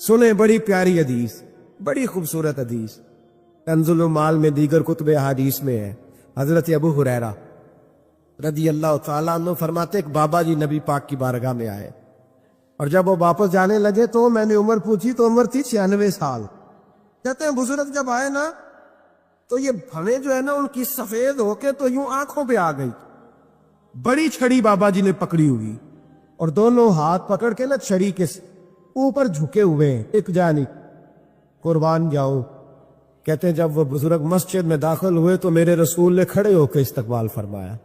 سنیں بڑی پیاری حدیث، بڑی خوبصورت حدیث، کنزُ المال میں دیگر کتب احادیث میں ہے۔ حضرت ابو ہریرہ رضی اللہ تعالیٰ عنہ فرماتے ایک بابا جی نبی پاک کی بارگاہ میں آئے، اور جب وہ واپس جانے لگے تو میں نے عمر پوچھی تو عمر تھی 96 سال۔ کہتے ہیں بزرگ جب آئے نا تو یہ بھویں جو ہے نا ان کی سفید ہو کے تو یوں آنکھوں پہ آ گئی، بڑی چھڑی بابا جی نے پکڑی ہوئی اور دونوں ہاتھ پکڑ کے نا چھڑی کے اوپر جھکے ہوئے ہیں، ایک جانی قربان جاؤں۔ کہتے ہیں جب وہ بزرگ مسجد میں داخل ہوئے تو میرے رسول نے کھڑے ہو کے استقبال فرمایا،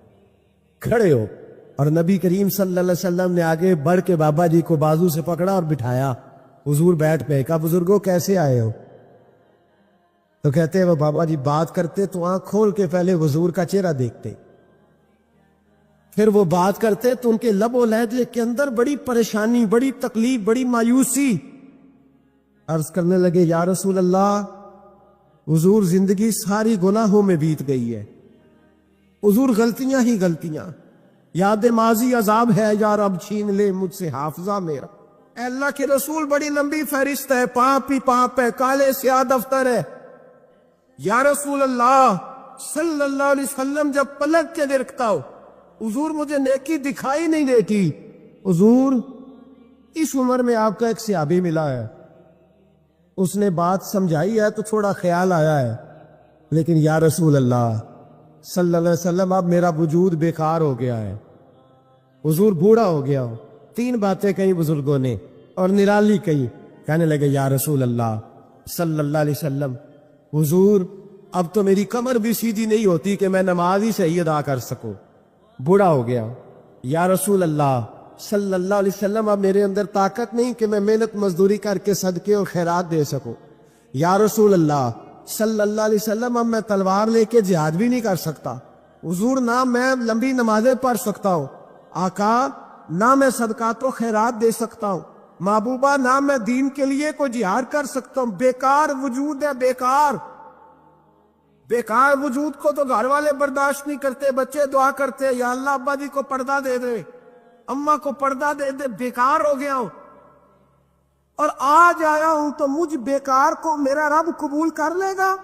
کھڑے ہو، اور نبی کریم صلی اللہ علیہ وسلم نے آگے بڑھ کے بابا جی کو بازو سے پکڑا اور بٹھایا۔ حضور بیٹھ پہ، کہا بزرگوں کیسے آئے ہو؟ تو کہتے ہیں وہ بابا جی بات کرتے تو آنکھ کھول کے پہلے حضور کا چہرہ دیکھتے، پھر وہ بات کرتے تو ان کے لب و لہجے کے اندر بڑی پریشانی، بڑی تکلیف، بڑی مایوسی۔ عرض کرنے لگے یا رسول اللہ، حضور زندگی ساری گناہوں میں بیت گئی ہے، حضور غلطیاں ہی غلطیاں، یاد ماضی عذاب ہے، یا رب چھین لے مجھ سے حافظہ میرا۔ اے اللہ کے رسول بڑی لمبی فہرست ہے، پاپ ہی پاپ ہے، کالے سیاہ دفتر ہے۔ یا رسول اللہ صلی اللہ علیہ وسلم جب پلٹ کے دیکھتا ہو حضور مجھے نیکی دکھائی نہیں دیتی۔ حضور اس عمر میں آپ کا ایک صحابی ملا ہے، اس نے بات سمجھائی ہے تو تھوڑا خیال آیا ہے، لیکن یا رسول اللہ صلی اللہ علیہ وسلم اب میرا وجود بیکار ہو گیا ہے، حضور بوڑھا ہو گیا ہو۔ 3 باتیں کہیں بزرگوں نے اور نرالی کہی۔ کہنے لگے یا رسول اللہ صلی اللہ علیہ وسلم، حضور اب تو میری کمر بھی سیدھی نہیں ہوتی کہ میں نماز ہی صحیح ادا کر سکوں، بوڑھا ہو گیا۔ یا رسول اللہ صلی اللہ علیہ وسلم اب میرے اندر طاقت نہیں کہ میں محنت مزدوری کر کے صدقے اور خیرات دے سکوں۔ یا رسول اللہ صلی اللہ علیہ وسلم اب میں تلوار لے کے جہاد بھی نہیں کر سکتا، حضور نہ میں لمبی نمازیں پڑھ سکتا ہوں، آقا نہ میں صدقات و خیرات دے سکتا ہوں، محبوبہ نہ میں دین کے لیے کوئی جہاد کر سکتا ہوں، بیکار وجود ہے، بیکار بیکار وجود کو تو گھر والے برداشت نہیں کرتے، بچے دعا کرتے یا اللہ ابا جی کو پردہ دے دے، اماں کو پردہ دے دے، بیکار ہو گیا ہوں، اور آج آیا ہوں تو مجھ بیکار کو میرا رب قبول کر لے گا؟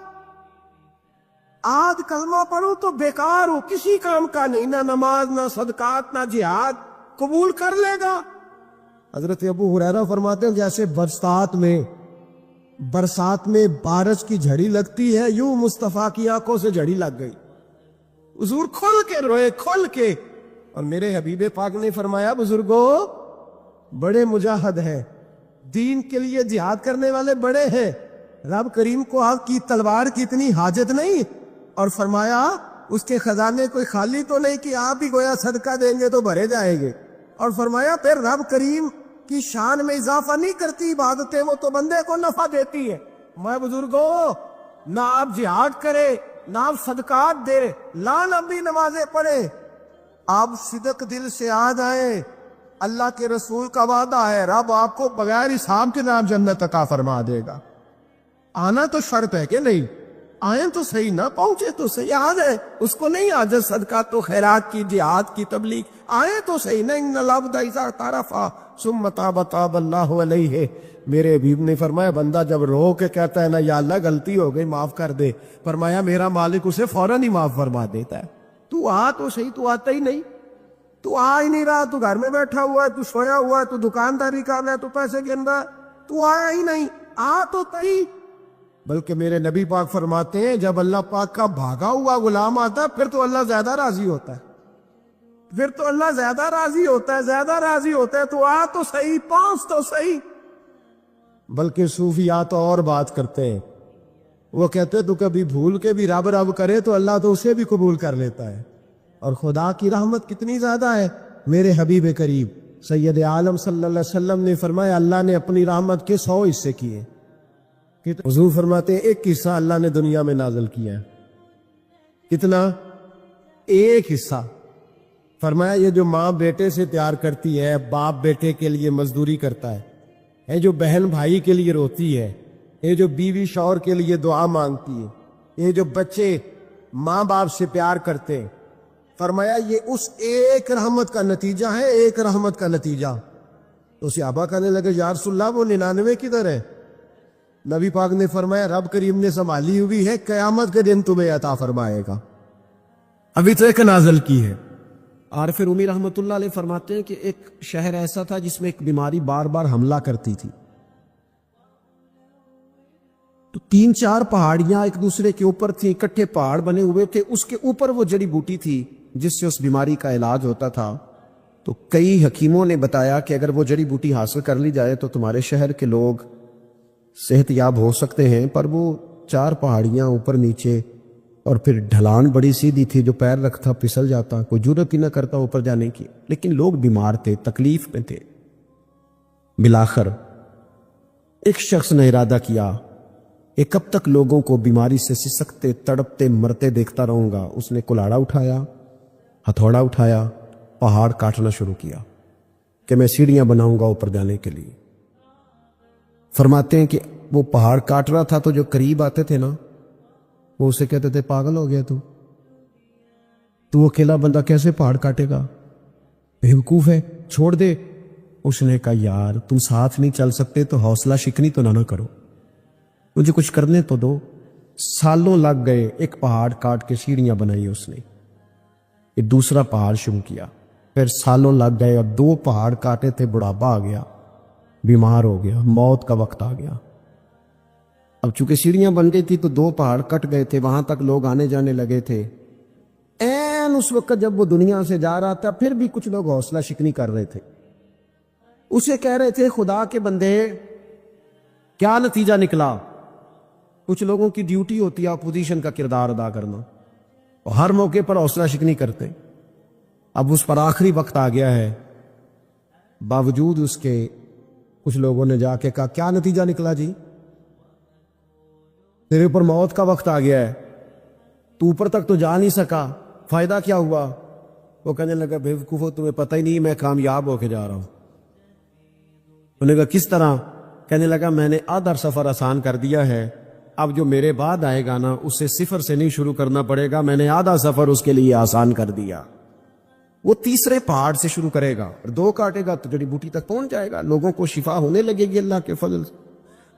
آج کلمہ پڑھوں تو بیکار ہوں، کسی کام کا نہیں، نہ نماز نہ صدقات نہ جہاد، قبول کر لے گا؟ حضرت ابو ہریرہ فرماتے ہیں جیسے برسات میں بارش کی جھڑی لگتی ہے، یوں مصطفیٰ کی آنکھوں سے جھڑی لگ گئی، حضور کھل کے روئے، کھل کے۔ اور میرے حبیب پاک نے فرمایا بزرگوں بڑے مجاہد ہیں، دین کے لیے جہاد کرنے والے بڑے ہیں، رب کریم کو آپ کی تلوار کی اتنی حاجت نہیں، اور فرمایا اس کے خزانے کوئی خالی تو نہیں کہ آپ ہی گویا صدقہ دیں گے تو بھرے جائیں گے، اور فرمایا پھر رب کریم کی شان میں اضافہ نہیں کرتی عبادتیں، وہ تو بندے کو نفع دیتی ہے۔ میں بزرگوں نہ آپ جہاد کرے، نہ آپ صدقات دے، نہ لمبی نمازیں پڑھے، آپ صدق دل سے آ جائیں، اللہ کے رسول کا وعدہ ہے رب آپ کو بغیر حساب کے نام جنت عطا فرما دے گا۔ آنا تو شرط ہے کہ نہیں، آئیں تو صحیح، نہ پہنچے تو صحیح، آ جائیں، اس کو نہیں عاجز صدقات و خیرات کی، جہاد کی تبلیغ، آئیں تو صحیح، نہیں العبد اذا طرفا ثم تاب تاب اللہ علیہ۔ میرے حبیب نے فرمایا بندہ جب رو کے کہتا ہے نا یا اللہ غلطی ہو گئی معاف کر دے، فرمایا میرا مالک اسے فوراً ہی معاف فرما دیتا ہے۔ تو آ تو صحیح، تو آتا ہی نہیں، تو آ ہی نہیں رہا، تو گھر میں بیٹھا ہوا ہے، تو سویا ہوا ہے، تو دکانداری کر رہا ہے، تو پیسے گن رہا ہے، تو آیا ہی نہیں، آ تو صحیح۔ بلکہ میرے نبی پاک فرماتے ہیں جب اللہ پاک کا بھاگا ہوا غلام آتا ہے پھر تو اللہ زیادہ راضی ہوتا ہے، پھر تو اللہ زیادہ راضی ہوتا ہے، زیادہ راضی ہوتا ہے، تو آ تو صحیح، پہنچ تو صحیح۔ بلکہ صوفیات اور بات کرتے ہیں، وہ کہتے تو کبھی بھول کے بھی رب رب کرے تو اللہ تو اسے بھی قبول کر لیتا ہے، اور خدا کی رحمت کتنی زیادہ ہے۔ میرے حبیب کریم سید عالم صلی اللہ علیہ وسلم نے فرمایا اللہ نے اپنی رحمت کے 100 حصے کیے، حضور فرماتے ہیں ایک حصہ اللہ نے دنیا میں نازل کیا ہے، کتنا؟ ایک حصہ۔ فرمایا یہ جو ماں بیٹے سے پیار کرتی ہے، باپ بیٹے کے لیے مزدوری کرتا ہے، یہ جو بہن بھائی کے لیے روتی ہے، یہ جو بیوی شوہر کے لیے دعا مانگتی ہے، یہ جو بچے ماں باپ سے پیار کرتے ہیں، فرمایا یہ اس ایک رحمت کا نتیجہ ہے، ایک رحمت کا نتیجہ۔ تو صحابہ کہنے لگے یا رسول اللہ وہ 99 کدھر ہے؟ نبی پاک نے فرمایا رب کریم نے سنبھالی ہوئی ہے، قیامت کے دن تمہیں عطا فرمائے گا، ابھی تو ایک نازل کی ہے۔ عارف رومی رحمۃ اللہ علیہ فرماتے ہیں کہ ایک شہر ایسا تھا جس میں ایک بیماری بار بار حملہ کرتی تھی، تو 3-4 پہاڑیاں ایک دوسرے کے اوپر تھیں، اکٹھے پہاڑ بنے ہوئے تھے، اس کے اوپر وہ جڑی بوٹی تھی جس سے اس بیماری کا علاج ہوتا تھا۔ تو کئی حکیموں نے بتایا کہ اگر وہ جڑی بوٹی حاصل کر لی جائے تو تمہارے شہر کے لوگ صحت یاب ہو سکتے ہیں، پر وہ 4 پہاڑیاں اوپر نیچے، اور پھر ڈھلان بڑی سیدھی تھی، جو پیر رکھتا پھسل جاتا، کوئی جرت ہی نہ کرتا اوپر جانے کی، لیکن لوگ بیمار تھے، تکلیف میں تھے۔ بالآخر ایک شخص نے ارادہ کیا کہ کب تک لوگوں کو بیماری سے سسکتے تڑپتے مرتے دیکھتا رہوں گا۔ اس نے کلاڑا اٹھایا، ہتھوڑا اٹھایا، پہاڑ کاٹنا شروع کیا کہ میں سیڑھیاں بناؤں گا اوپر جانے کے لیے۔ فرماتے ہیں کہ وہ پہاڑ کاٹ رہا تھا تو جو قریب آتے تھے نا، وہ اسے کہتے تھے پاگل ہو گیا تو اکیلا بندہ کیسے پہاڑ کاٹے گا، بیوقوف ہے، چھوڑ دے۔ اس نے کہا یار تم ساتھ نہیں چل سکتے تو حوصلہ شکنی تو نہ کرو، مجھے کچھ کرنے تو دو۔ سالوں لگ گئے، ایک پہاڑ کاٹ کے سیڑھیاں بنائی اس نے، ایک دوسرا پہاڑ شروع کیا، پھر سالوں لگ گئے اور 2 پہاڑ کاٹے تھے، بڑھاپا آ گیا، بیمار ہو گیا، موت کا وقت آ گیا۔ اب چونکہ سیڑھیاں بن گئی تھی تو 2 پہاڑ کٹ گئے تھے، وہاں تک لوگ آنے جانے لگے تھے۔ این اس وقت جب وہ دنیا سے جا رہا تھا پھر بھی کچھ لوگ حوصلہ شکنی کر رہے تھے، اسے کہہ رہے تھے خدا کے بندے کیا نتیجہ نکلا۔ کچھ لوگوں کی ڈیوٹی ہوتی ہے اپوزیشن کا کردار ادا کرنا، اور ہر موقع پر حوصلہ شکنی کرتے۔ اب اس پر آخری وقت آ گیا ہے، باوجود اس کے کچھ لوگوں نے جا کے کہا کیا نتیجہ نکلا جی، تیرے اوپر موت کا وقت آ گیا ہے، تو اوپر تک تو جا نہیں سکا، فائدہ کیا ہوا؟ وہ کہنے لگا بیوقوفو تمہیں پتہ ہی نہیں میں کامیاب ہو کے جا رہا ہوں۔ انہوں نے کہا کس طرح؟ کہنے لگا میں نے آدھا سفر آسان کر دیا ہے، اب جو میرے بعد آئے گا نا اسے 0 سے نہیں شروع کرنا پڑے گا، میں نے آدھا سفر اس کے لیے آسان کر دیا۔ وہ تیسرے پہاڑ سے شروع کرے گا اور 2 کاٹے گا تو جڑی بوٹی تک پہنچ جائے گا، لوگوں کو شفا ہونے لگے گی اللہ کے فضل سے۔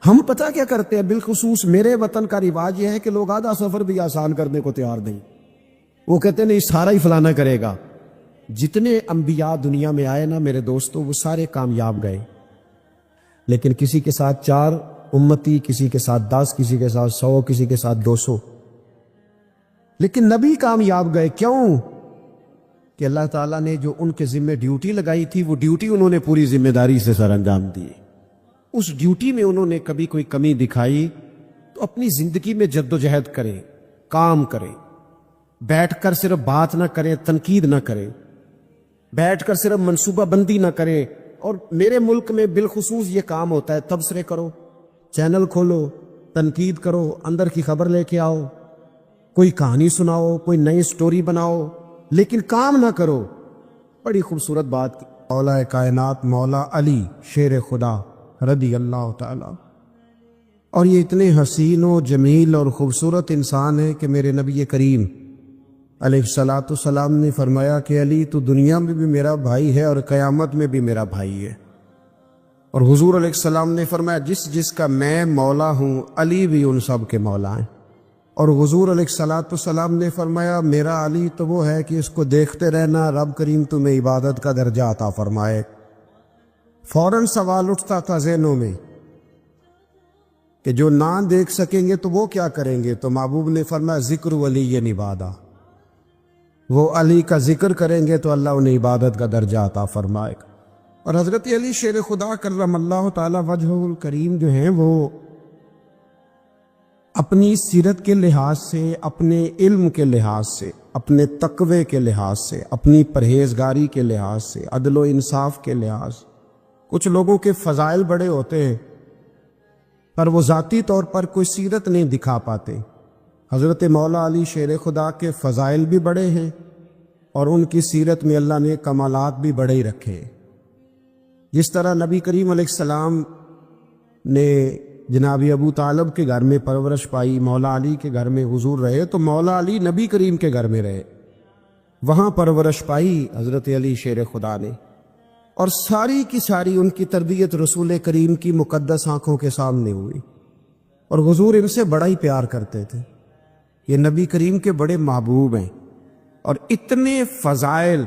ہم پتہ کیا کرتے ہیں، بالخصوص میرے وطن کا رواج یہ ہے کہ لوگ آدھا سفر بھی آسان کرنے کو تیار نہیں، وہ کہتے نہیں سارا ہی فلانا کرے گا۔ جتنے انبیاء دنیا میں آئے نا میرے دوستو، وہ سارے کامیاب گئے، لیکن کسی کے ساتھ 4 امتی، کسی کے ساتھ 10، کسی کے ساتھ 100، کسی کے ساتھ 200، لیکن نبی کامیاب گئے۔ کیوں؟ کہ اللہ تعالیٰ نے جو ان کے ذمہ ڈیوٹی لگائی تھی وہ ڈیوٹی انہوں نے پوری ذمہ داری سے سر انجام دی۔ اس ڈیوٹی میں انہوں نے کبھی کوئی کمی دکھائی تو اپنی زندگی میں جدوجہد کریں، کام کریں، بیٹھ کر صرف بات نہ کریں، تنقید نہ کریں، بیٹھ کر صرف منصوبہ بندی نہ کریں۔ اور میرے ملک میں بالخصوص یہ کام ہوتا ہے، تبصرے کرو، چینل کھولو، تنقید کرو، اندر کی خبر لے کے آؤ، کوئی کہانی سناؤ، کوئی نئی سٹوری بناؤ، لیکن کام نہ کرو۔ بڑی خوبصورت بات کی مولا کائنات مولا علی شیر خدا رضی اللہ تعالی، اور یہ اتنے حسین و جمیل اور خوبصورت انسان ہے کہ میرے نبی کریم علیہ الصلوۃ والسلام نے فرمایا کہ علی تو دنیا میں بھی میرا بھائی ہے اور قیامت میں بھی میرا بھائی ہے، اور حضور علیہ السلام نے فرمایا جس کا میں مولا ہوں علی بھی ان سب کے مولا ہیں، اور حضور علیہ الصلوۃ والسلام نے فرمایا میرا علی تو وہ ہے کہ اس کو دیکھتے رہنا رب کریم تمہیں عبادت کا درجہ عطا فرمائے۔ فوراً سوال اٹھتا تھا ذہنوں میں کہ جو نہ دیکھ سکیں گے تو وہ کیا کریں گے؟ تو محبوب نے فرمایا ذکر ولی عبادہ، وہ علی کا ذکر کریں گے تو اللہ انہیں عبادت کا درجہ عطا فرمائے گا۔ اور حضرت علی شیر خدا کرم اللہ تعالی وجہہ الکریم جو ہیں وہ اپنی سیرت کے لحاظ سے، اپنے علم کے لحاظ سے، اپنے تقوی کے لحاظ سے، اپنی پرہیزگاری کے لحاظ سے، عدل و انصاف کے لحاظ سے، کچھ لوگوں کے فضائل بڑے ہوتے ہیں پر وہ ذاتی طور پر کوئی سیرت نہیں دکھا پاتے۔ حضرت مولا علی شیر خدا کے فضائل بھی بڑے ہیں اور ان کی سیرت میں اللہ نے کمالات بھی بڑے ہی رکھے۔ جس طرح نبی کریم علیہ السلام نے جناب ابو طالب کے گھر میں پرورش پائی، مولا علی کے گھر میں حضور رہے، تو مولا علی نبی کریم کے گھر میں رہے، وہاں پرورش پائی حضرت علی شیر خدا نے، اور ساری کی ساری ان کی تربیت رسول کریم کی مقدس آنکھوں کے سامنے ہوئی، اور حضور ان سے بڑا ہی پیار کرتے تھے۔ یہ نبی کریم کے بڑے محبوب ہیں، اور اتنے فضائل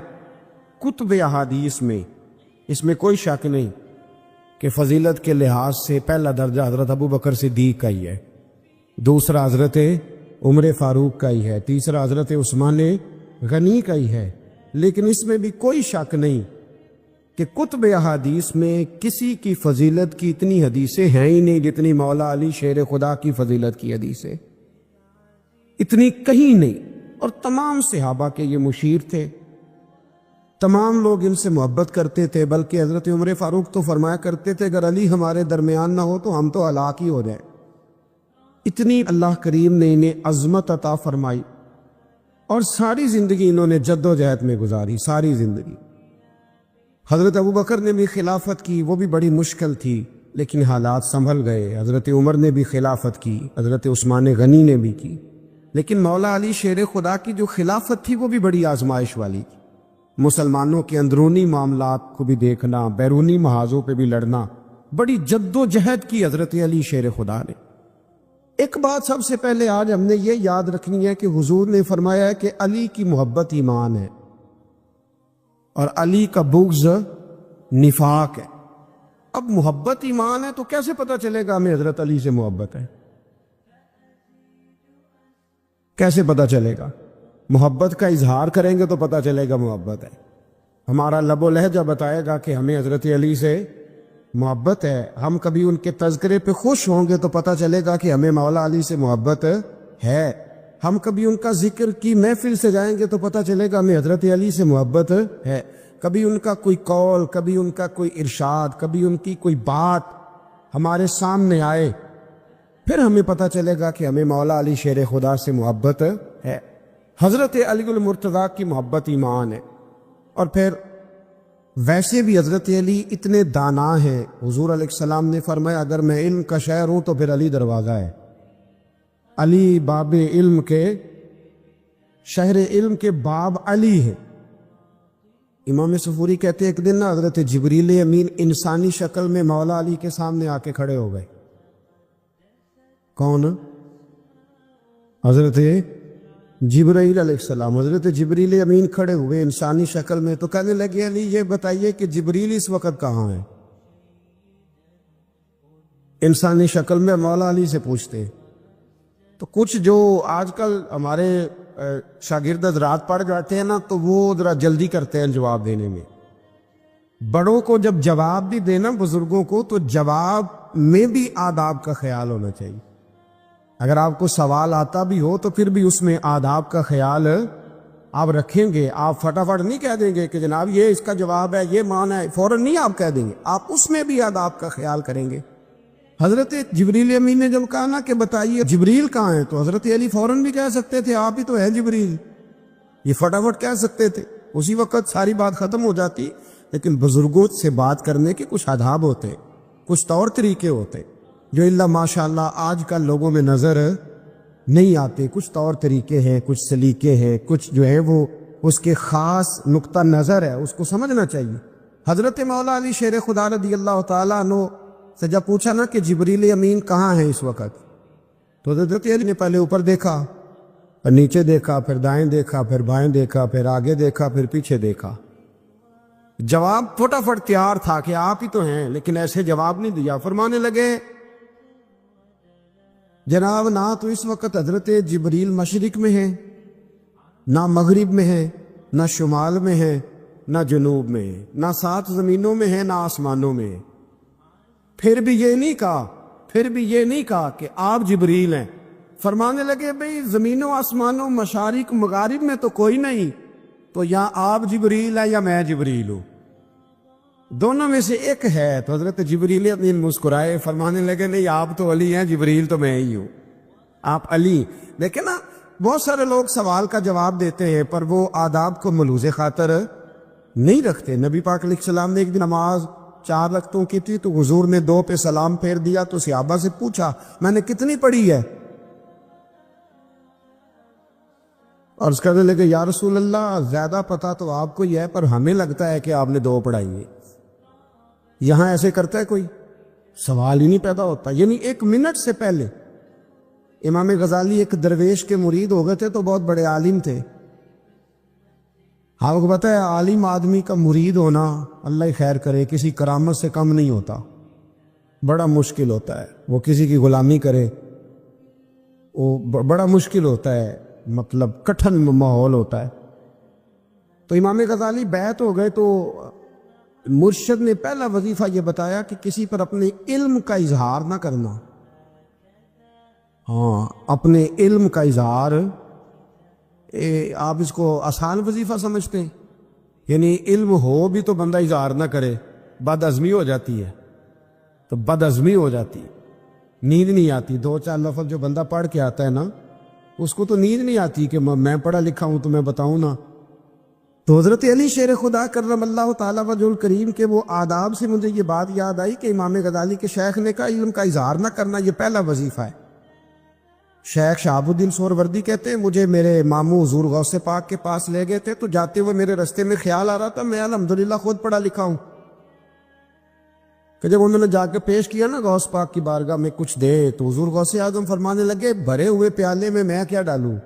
کتب احادیث میں، اس میں کوئی شک نہیں کہ فضیلت کے لحاظ سے پہلا درجہ حضرت ابو بکر صدیق کا ہی ہے، دوسرا حضرت عمر فاروق کا ہی ہے، تیسرا حضرت عثمان غنی کا ہی ہے۔ لیکن اس میں بھی کوئی شک نہیں کہ کتب احادیث میں کسی کی فضیلت کی اتنی حدیثیں ہیں ہی نہیں جتنی مولا علی شیر خدا کی فضیلت کی حدیثیں، اتنی کہیں نہیں۔ اور تمام صحابہ کے یہ مشیر تھے، تمام لوگ ان سے محبت کرتے تھے، بلکہ حضرت عمر فاروق تو فرمایا کرتے تھے اگر علی ہمارے درمیان نہ ہو تو ہم تو ہلاک ہی ہو جائیں۔ اتنی اللہ کریم نے انہیں عظمت عطا فرمائی، اور ساری زندگی انہوں نے جد و جہد میں گزاری، ساری زندگی۔ حضرت ابو بکر نے بھی خلافت کی، وہ بھی بڑی مشکل تھی لیکن حالات سنبھل گئے۔ حضرت عمر نے بھی خلافت کی، حضرت عثمان غنی نے بھی کی، لیکن مولا علی شیر خدا کی جو خلافت تھی وہ بھی بڑی آزمائش والی تھی۔ مسلمانوں کے اندرونی معاملات کو بھی دیکھنا، بیرونی محاذوں پہ بھی لڑنا، بڑی جد و جہد کی حضرت علی شیر خدا نے۔ ایک بات سب سے پہلے آج ہم نے یہ یاد رکھنی ہے کہ حضور نے فرمایا ہے کہ علی کی محبت ایمان ہے، اور علی کا بغض نفاق ہے۔ اب محبت ایمان ہے تو کیسے پتہ چلے گا ہمیں حضرت علی سے محبت ہے؟ کیسے پتہ چلے گا؟ محبت کا اظہار کریں گے تو پتہ چلے گا محبت ہے۔ ہمارا لب و لہجہ بتائے گا کہ ہمیں حضرت علی سے محبت ہے۔ ہم کبھی ان کے تذکرے پہ خوش ہوں گے تو پتہ چلے گا کہ ہمیں مولا علی سے محبت ہے۔ ہم کبھی ان کا ذکر کی محفل سے جائیں گے تو پتہ چلے گا ہمیں حضرت علی سے محبت ہے۔ کبھی ان کا کوئی قول، کبھی ان کا کوئی ارشاد، کبھی ان کی کوئی بات ہمارے سامنے آئے، پھر ہمیں پتہ چلے گا کہ ہمیں مولا علی شیر خدا سے محبت ہے۔ حضرت علی المرتضیٰ کی محبت ایمان ہے۔ اور پھر ویسے بھی حضرت علی اتنے دانا ہیں، حضور علیہ السلام نے فرمایا اگر میں علم کا شہر ہوں تو پھر علی دروازہ ہے۔ علی باب علم کے، شہر علم کے باب علی ہے۔ امام صفوری کہتے ہیں ایک دن نا حضرت جبریل امین انسانی شکل میں مولا علی کے سامنے آ کے کھڑے ہو گئے۔ کون؟ حضرت جبرائیل علیہ السلام۔ حضرت جبریل امین کھڑے ہوئے انسانی شکل میں، تو کہنے لگے علی یہ بتائیے کہ جبریل اس وقت کہاں ہے؟ انسانی شکل میں مولا علی سے پوچھتے۔ تو کچھ جو آج کل ہمارے شاگرد حضرات پڑھ جاتے ہیں نا تو وہ ذرا جلدی کرتے ہیں جواب دینے میں۔ بڑوں کو جب جواب بھی دینا بزرگوں کو تو جواب میں بھی آداب کا خیال ہونا چاہیے۔ اگر آپ کو سوال آتا بھی ہو تو پھر بھی اس میں آداب کا خیال آپ رکھیں گے۔ آپ فٹافٹ نہیں کہہ دیں گے کہ جناب یہ اس کا جواب ہے، یہ معنی ہے، فوراً نہیں آپ کہہ دیں گے، آپ اس میں بھی آداب کا خیال کریں گے۔ حضرت جبریل امین نے جب کہا نا کہ بتائیے جبریل کہاں ہے، تو حضرت علی فوراً بھی کہہ سکتے تھے آپ ہی تو ہیں جبریل، یہ فٹافٹ کہہ سکتے تھے، اسی وقت ساری بات ختم ہو جاتی۔ لیکن بزرگوں سے بات کرنے کے کچھ آداب ہوتے، کچھ طور طریقے ہوتے جو اللہ ماشاءاللہ آج کل لوگوں میں نظر نہیں آتے۔ کچھ طور طریقے ہیں، کچھ سلیقے ہیں، کچھ جو ہے وہ اس کے خاص نقطہ نظر ہے، اس کو سمجھنا چاہیے۔ حضرت مولا علی شیر خدا رضی اللہ تعالیٰ عنہ سے جب پوچھا نا کہ جبریل امین کہاں ہے اس وقت، تو حضرت علی نے پہلے اوپر دیکھا، پھر نیچے دیکھا، پھر دائیں دیکھا، پھر بائیں دیکھا، پھر آگے دیکھا، پھر پیچھے دیکھا۔ جواب فٹافٹ تیار تھا کہ آپ ہی تو ہیں، لیکن ایسے جواب نہیں دیا۔ فرمانے لگے جناب نہ تو اس وقت حضرت جبریل مشرق میں ہیں، نہ مغرب میں ہیں، نہ شمال میں ہیں، نہ جنوب میں ہیں، نہ 7 زمینوں میں ہیں، نہ آسمانوں میں ہیں۔ پھر بھی یہ نہیں کہا کہ آپ جبریل ہیں۔ فرمانے لگے بھئی زمینوں آسمانوں مشارق مغارب میں تو کوئی نہیں، تو یا آپ جبریل ہے یا میں جبریل ہوں، دونوں میں سے ایک ہے۔ تو حضرت جبریل امین مسکرائے، فرمانے لگے نہیں آپ تو علی ہیں، جبریل تو میں ہی ہوں، آپ علی۔ لیکن نا بہت سارے لوگ سوال کا جواب دیتے ہیں پر وہ آداب کو ملحوظ خاطر نہیں رکھتے۔ نبی پاک علیہ السلام نے ایک دن نماز 4 رکعتوں کی تھی، تو حضور نے 2 پہ سلام پھیر دیا، تو صحابہ سے پوچھا میں نے کتنی پڑھی ہے؟ اور اس کہنے لگے یا رسول اللہ زیادہ پتہ تو آپ کو ہی ہے، پر ہمیں لگتا ہے کہ آپ نے 2 پڑھائی ہے۔ یہاں ایسے کرتا ہے کوئی؟ سوال ہی نہیں پیدا ہوتا. یعنی 1 منٹ سے پہلے امام غزالی ایک درویش کے مرید ہو گئے تھے تو بہت بڑے عالم تھے. آپ کو پتہ ہے عالم آدمی کا مرید ہونا اللہ ہی خیر کرے کسی کرامت سے کم نہیں ہوتا. بڑا مشکل ہوتا ہے وہ کسی کی غلامی کرے, وہ بڑا مشکل ہوتا ہے, مطلب کٹھن ماحول ہوتا ہے. تو امام غزالی بیعت ہو گئے تو مرشد نے پہلا وظیفہ یہ بتایا کہ کسی پر اپنے علم کا اظہار نہ کرنا. ہاں, اپنے علم کا اظہار, آپ اس کو آسان وظیفہ سمجھتے ہیں؟ یعنی علم ہو بھی تو بندہ اظہار نہ کرے, بد عزمی ہو جاتی ہے. تو بد عزمی ہو جاتی ہے, نیند نہیں آتی. 2-4 لفظ جو بندہ پڑھ کے آتا ہے نا, اس کو تو نیند نہیں آتی کہ میں پڑھا لکھا ہوں تو میں بتاؤں نا. تو حضرت علی شیر خدا کرم اللہ تعالیٰ وجہ الکریم کے وہ آداب سے مجھے یہ بات یاد آئی کہ امام غزالی کے شیخ نے کہا علم کا اظہار نہ کرنا یہ پہلا وظیفہ ہے. شیخ شہاب الدین سہروردی کہتے ہیں مجھے میرے ماموں حضور غوث پاک کے پاس لے گئے تھے تو جاتے ہوئے میرے رستے میں خیال آ رہا تھا میں الحمدللہ خود پڑھا لکھا ہوں, کہ جب انہوں نے جا کے پیش کیا نا غوث پاک کی بارگاہ میں کچھ دے تو حضور غوث اعظم فرمانے لگے بھرے ہوئے پیالے میں کیا ڈالوں,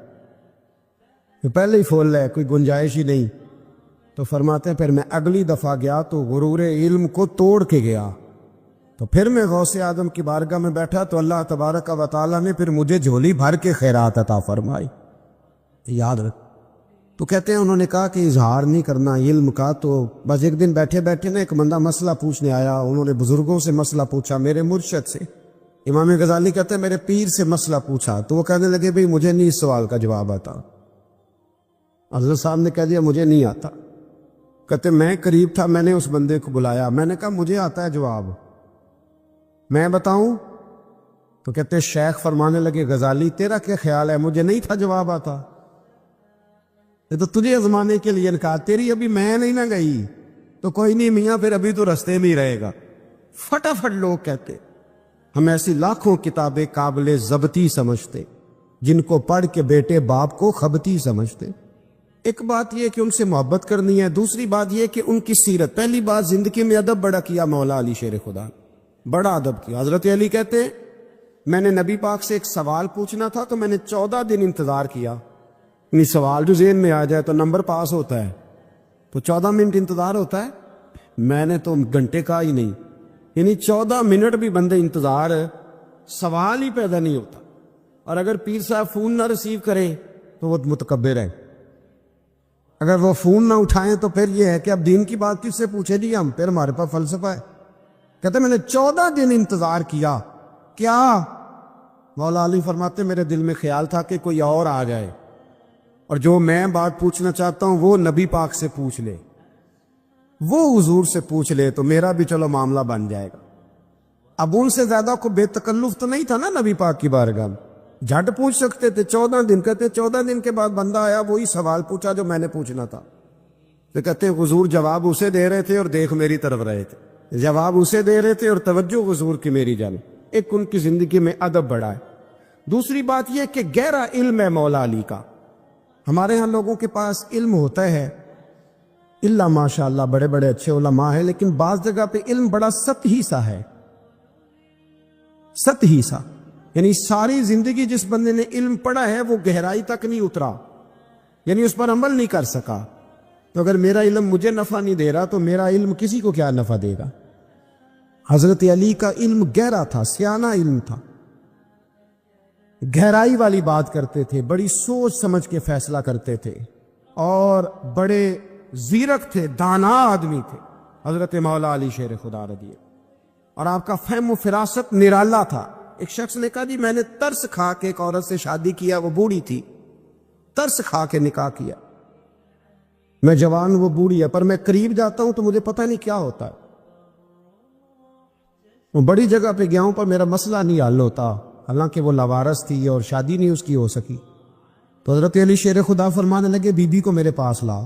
پہلے ہی فول ہے, کوئی گنجائش ہی نہیں. تو فرماتے ہیں پھر میں اگلی دفعہ گیا تو غرور علم کو توڑ کے گیا, تو پھر میں غوث اعظم کی بارگاہ میں بیٹھا تو اللہ تبارک و تعالیٰ نے پھر مجھے جھولی بھر کے خیرات عطا فرمائی. یاد رکھ. تو کہتے ہیں انہوں نے کہا کہ اظہار نہیں کرنا علم کا. تو بس ایک دن بیٹھے بیٹھے نا ایک بندہ مسئلہ پوچھنے آیا, انہوں نے بزرگوں سے مسئلہ پوچھا, میرے مرشد سے. امام غزالی کہتے ہیں میرے پیر سے مسئلہ پوچھا تو وہ کہنے لگے بھئی مجھے نہیں اس سوال کا جواب آتا. حضرت صاحب نے کہہ دیا مجھے نہیں آتا. کہتے میں قریب تھا, میں نے اس بندے کو بلایا, میں نے کہا مجھے آتا ہے جواب, میں بتاؤں؟ تو کہتے شیخ فرمانے لگے غزالی تیرا کیا خیال ہے, مجھے نہیں تھا جواب آتا, یہ تو تجھے آزمانے کے لیے کہا, تیری ابھی میں نہیں نہ گئی تو کوئی نہیں میاں پھر ابھی تو رستے میں ہی رہے گا. فٹافٹ لوگ کہتے ہم ایسی لاکھوں کتابیں قابل ضبطی سمجھتے جن کو پڑھ کے بیٹے باپ کو خبتی سمجھتے. ایک بات یہ کہ ان سے محبت کرنی ہے, دوسری بات یہ کہ ان کی سیرت. پہلی بات زندگی میں ادب بڑا کیا مولا علی شیر خدا, بڑا ادب کیا. حضرت علی کہتے ہیں میں نے نبی پاک سے ایک سوال پوچھنا تھا تو میں نے 14 دن انتظار کیا. یعنی سوال جو ذہن میں آ جائے تو نمبر پاس ہوتا ہے, تو 14 منٹ انتظار ہوتا ہے, میں نے تو گھنٹے کا ہی نہیں. یعنی 14 منٹ بھی بندے انتظار, سوال ہی پیدا نہیں ہوتا. اور اگر پیر صاحب فون نہ ریسیو کرے تو وہ متکبر ہے, اگر وہ فون نہ اٹھائیں تو پھر یہ ہے کہ اب دین کی بات کس سے پوچھے جی ہم, پھر ہمارے پاس فلسفہ ہے. کہتے میں نے 14 دن انتظار کیا. کیا؟ مولا علی فرماتے میرے دل میں خیال تھا کہ کوئی اور آ جائے اور جو میں بات پوچھنا چاہتا ہوں وہ نبی پاک سے پوچھ لے, وہ حضور سے پوچھ لے تو میرا بھی چلو معاملہ بن جائے گا. اب ان سے زیادہ کو بے تکلف تو نہیں تھا نا نبی پاک کی بارگاہ میں, جھٹ پوچھ سکتے تھے. 14 دن کہتے 14 دن کے بعد بندہ آیا, وہی سوال پوچھا جو میں نے پوچھنا تھا. تو کہتے حضور جواب اسے دے رہے تھے اور دیکھ میری طرف رہے تھے, جواب اسے دے رہے تھے اور توجہ حضور کی میری جانب. ایک ان کی زندگی میں ادب بڑا ہے. دوسری بات یہ کہ گہرا علم ہے مولا علی کا. ہمارے ہاں لوگوں کے پاس علم ہوتا ہے, اللہ ماشاءاللہ بڑے بڑے اچھے علماء ہیں, لیکن بعض جگہ پہ علم بڑا سطحی سا ہے, سطحی سا. یعنی ساری زندگی جس بندے نے علم پڑھا ہے وہ گہرائی تک نہیں اترا, یعنی اس پر عمل نہیں کر سکا. تو اگر میرا علم مجھے نفع نہیں دے رہا تو میرا علم کسی کو کیا نفع دے گا. حضرت علی کا علم گہرا تھا, سیانہ علم تھا, گہرائی والی بات کرتے تھے, بڑی سوچ سمجھ کے فیصلہ کرتے تھے اور بڑے زیرک تھے, دانا آدمی تھے حضرت مولا علی شیر خدا رضی. اور آپ کا فہم و فراست نرالا تھا. ایک شخص نے کہا جی میں نے ترس کھا کے ایک عورت سے شادی کیا, وہ بوڑھی تھی, ترس کھا کے نکاح کیا. میں جوان, وہ بوڑھی ہے, پر میں قریب جاتا ہوں تو مجھے پتہ نہیں کیا ہوتا ہے. وہ بڑی جگہ پہ گیا ہوں پر میرا مسئلہ نہیں حل ہوتا, حالانکہ وہ لاوارث تھی اور شادی نہیں اس کی ہو سکی. تو حضرت علی شیر خدا فرمانے لگے بی بی کو میرے پاس لا,